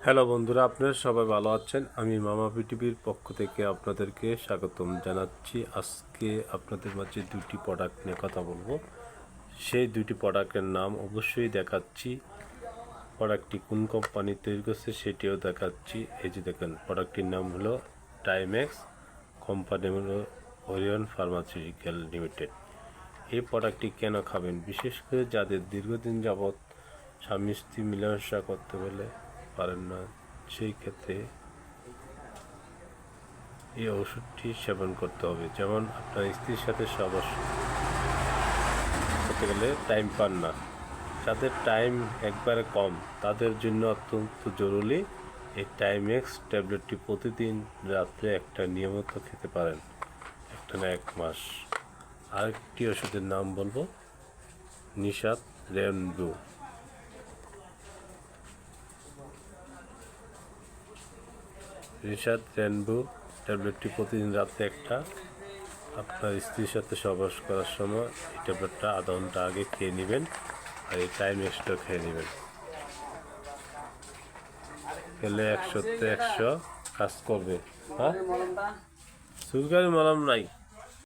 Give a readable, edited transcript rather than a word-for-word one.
Hello বন্ধুরা, আপনারা সবাই ভালো আছেন। আমি মামা পিটিভির পক্ষ থেকে আপনাদেরকে স্বাগতম জানাচ্ছি। আজকে আপনাদের মাঝে দুটি প্রোডাক্ট নিয়ে কথা বলবো। সেই দুটি প্রোডাক্টের নাম অবশ্যই দেখাচ্ছি, প্রোডাক্টটি কোন কোম্পানি তৈরি করছে সেটিও দেখাচ্ছি। এই যে দেখেন, প্রোডাক্টটির নাম হলো টাইমেক্স, কোম্পানি হলো ওরিয়ন ফার্মাসিউটিক্যাল লিমিটেড। এই প্রোডাক্টটি কেন খাবেন? বিশেষ করে যাদের দীর্ঘদিন যাবৎ স্বামী স্ত্রী মিলামেশা করতে বলে পারেন না, সেই ক্ষেত্রে এই ওষুধটি সেবন করতে হবে। যেমন আপনার স্ত্রীর সাথে সহবাস করতে গেলে টাইম পান না, যাদের টাইম একবারে কম, তাদের জন্য অত্যন্ত জরুরি এই টাইমেক্স ট্যাবলেটটি। প্রতিদিন রাত্রে একটা নিয়মিত খেতে পারেন, একটা না 1 মাস। আরেকটি ওষুধের নাম বলবো, নিশাত রেনবো। নিশাত রেনবো ট্যাবলেটটি প্রতিদিন রাতে একটা, আপনার স্ত্রীর সাথে সহবাস করার সময় এই ট্যাবলেটটা আধা ঘন্টা আগে খেয়ে নেবেন, আর এই টাইম এক্সট্রা খেয়ে নেবেন। খেলে 100-তে 100 কাজ করবে। হ্যাঁ, সুগারের মলম নাই।